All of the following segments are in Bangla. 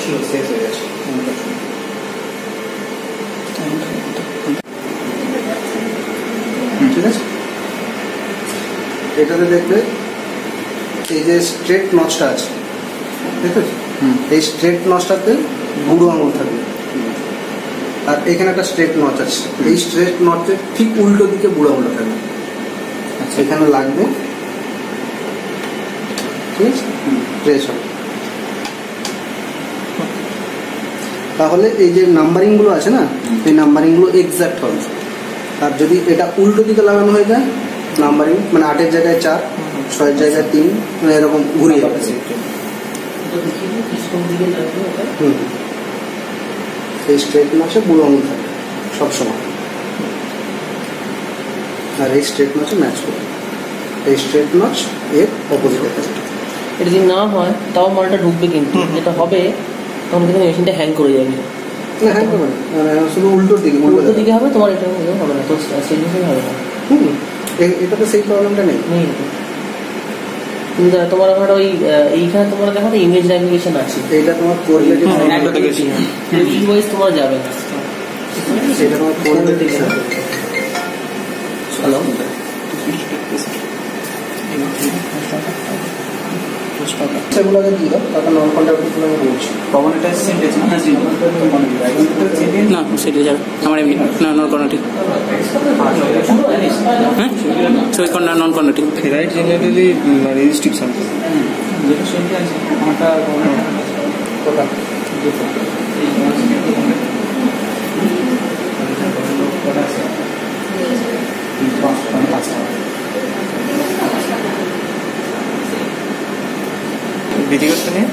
ছিল, শেষ হয়ে গেছে। ঠিক আছে, এটাতে দেখবে এই যে স্ট্রেট নচটা আছে, ঠিক আছে, এই স্ট্রেট নচটাতে বুড়ো আঙুল থাকবে, আর এখানে একটা স্ট্রেট নচ আছে, এই স্ট্রেট নচের ঠিক উল্টো দিকে বুড়ো আঙুল থাকবে। আচ্ছা, এখানে লাগবে, ঠিক আছে, প্রেস হবে। তাহলে এই যে নাম্বারিং গুলো আছে না, এই নাম্বারিং গুলো এক্সাক্ট হবে। আর যদি এটা উল্টো দিকে লাগানো হয়ে যায়, নাম্বারিং মানে 8-এর জায়গায় 4, 6-এর জায়গায় 3, মানে এরকম ঘুরে যাবে। এই স্ট্রেট নচে বুড়ো আঙুল থাকে সবসময়, আর এই স্ট্রেট নচে ম্যাচ করবে। এই স্ট্রেট নচ এর অপোজিটে থাকে। এটা যদি না হয় তাও মালটা ঢুকবে, কিন্তু যেটা হবে তখন কিন্তু মেশিনটা হ্যাং করে যাবে। না, হ্যাং করবে না, মানে শুধু উল্টোর দিকে, উল্টো দিকে হবে, তোমার এটা হবে না, তো সেভিংসই হবে না। এটাতে সেই প্রবলেমটা নেই। কিন্তু তোমার ওখানে ওই এইখানে তোমার দেখো ইমেজ ন্যাভিগেশন আছে, এইটা তোমার কোরিলেটিভ ওয়াইজ তোমার যাবে না, সেটা তোমার কোরিলেটিভ আছে। হ্যালো, সেগুলোকে দিয়ে দাও, তারপর নন কন্ট্রাক্টগুলো আমি বলছি। কমন এটা সেন্টেন্স না, না সেটা যাবে আমার এমনি না, নন কন্ডাক্টিং। হ্যাঁ, সই কন্ডা নন কন্ডাক্টিং। রাইট জেনারেলি রেজিস্ট্রিকশন যেটা সেন্টেন্স আমারটা কোথা বিধিগত নিয়ে,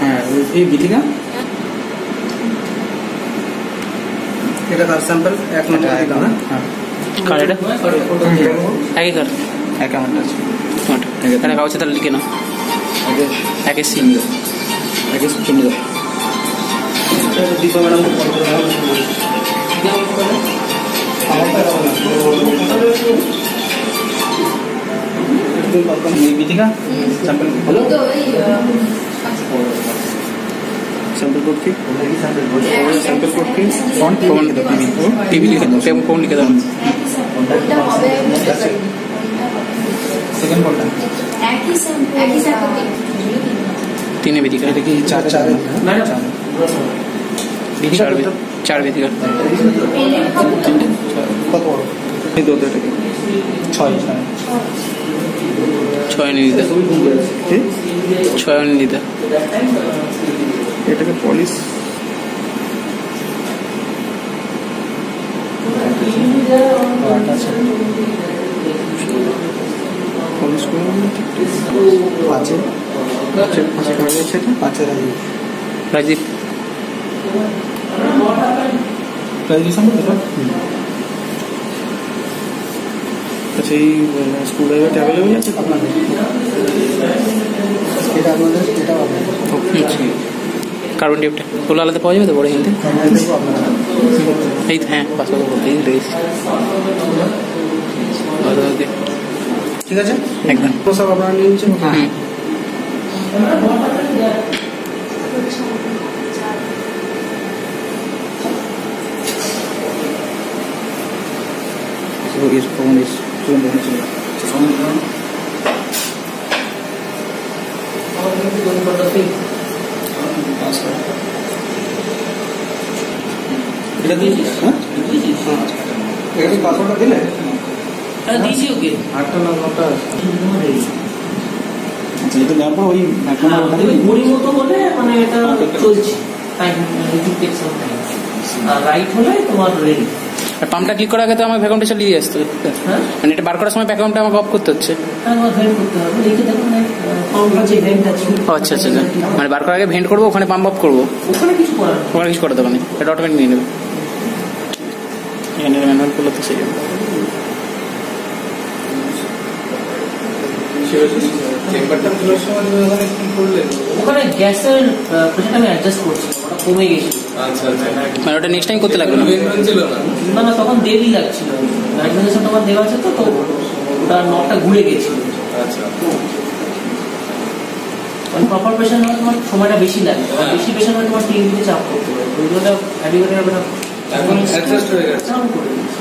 হ্যাঁ এই বিধিকা এটা কার স্যাম্পল 1 নম্বর দিলাম না। হ্যাঁ, কার এটা একই কার অ্যাকাউন্ট আছে, এটা কাগজে তাহলে লিখে না আগে একে সি আগে চলে যাও। দীপা ম্যাডাম কল করে এই বিধিকা স্যাম্পল হলো, স্যাম্পল কোড কি, স্যাম্পল কোড কি, ফন্ট কমন লিখে দাও, টিভি লিখে দাও, কোন লিখে দাও। সেকেন্ড কোডটা তিনে বেদিকা, এটা কি 4 না না চার বেদিকা, কত বড় এই দুটো, এটা কি 6 নিতে, 6 নিতে। এটাকে পলিশ পলিশ করে আছে, আছে রাজীব গ্রাজুয়েশন করতে। আচ্ছা, এই স্কুল ড্রাইভার অ্যাভেলেবল আছে আপনাদের? এটা আপনাদের, এটা আপনাদের কার্বন ডিপটা ওগুলো আলাদা পাওয়া যাবে তো বড় হিন্দি? এই হ্যাঁ পাসওয়ার্ড বলতেই রয়েছে। ঠিক আছে, একদম সব আপনারা নিয়ে নিচ্ছেন। इस फोन इस এটা দিয়েছিস? হ্যাঁ, এটা পাসওয়ার্ডটা দিলে? হ্যাঁ দিয়েছি ওকে। 8টা না 9টা। আচ্ছা, এটা দেওয়ার পর ওই ঘড়ি মতো হলে মানে এটা চলছে, রাইট হলে তোমার রেডি। পাম্পটা ক্লিক করার আগে তো আমার ভ্যাকুয়ামটা চালিয়ে দিয়ে আসতে, মানে এটা বার করার সময় ভ্যাকুয়ামটা আমাকে অফ করতে হচ্ছে। আচ্ছা আচ্ছা, মানে বার করার আগে ভেন্ট করবো, ওখানে পাম্প অফ করবো, ওখানে কিছু করা দেবে না, এটা অটোমেটিক নিয়ে নেবে। এখানে ম্যানুয়াল করলে তো সেই ওখানে গ্যাসের প্রেশারটা আমি অ্যাডজাস্ট করছি, ওটা কমে গেছে। আচ্ছা আচ্ছা, মানে ওটা নেক্সট টাইম করতে লাগবে না? না না, তখন দেরি লাগছিল, ম্যাগনেশন তোমার দেওয়া আছে তো, ওটা নটটা ঘুরে গেছিল। আচ্ছা, মানে প্রপার প্রেশার হলে তোমার সময়টা বেশি লাগে, বেশি প্রেশার হলে তোমার টিএমপিতে চাপ করতে পারে, ওইগুলো অ্যাডিকেটের ব্যাপারটা এখন অ্যাডজাস্ট হয়ে গেছে,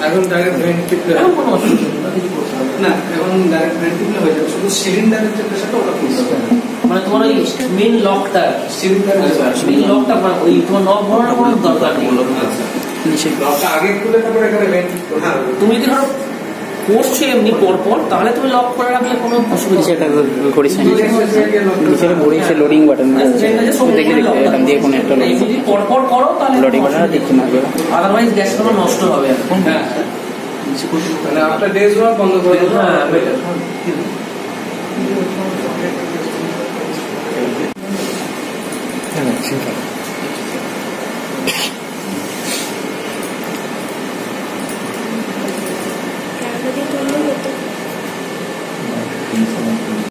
এখন ডাইরেক্ট ভেন্ট টিপলে এখন কোনো অসুবিধা নেই, কিছু করতে হবে না, এখন ডাইরেক্ট ভেন্ট টিপলে হয়ে যাবে, শুধু সিলিন্ডারের যে প্রেশারটা ওটা তুলতে হবে। মানে তোমার ওই মেন লকটা, সিলিন্ডারের মেন লকটা ওই তোমার নব ভরানোর কোনো দরকার নেই। লকটা আগে খুলে তারপরে এখানে ভেন্ট করতে হবে। তুমি যদি ধরো করছো এমনি পরপর, তাহলে তুমি লক করে রাখলে কোনো অসুবিধা সেটা করিস না, নিচে ঘুরেছে লোডিং বাটন দেখে এখান দিয়ে কোনো একটা যদি পরপর করো তাহলে লোডিং বাটন দেখতে না, আদারওয়াইজ গ্যাস কোনো নষ্ট হবে এখন। হ্যাঁ, মানে আপনার ডেজ ওয়ার্ক বন্ধ করে দেবো। হ্যাঁ বেটার। হ্যাঁ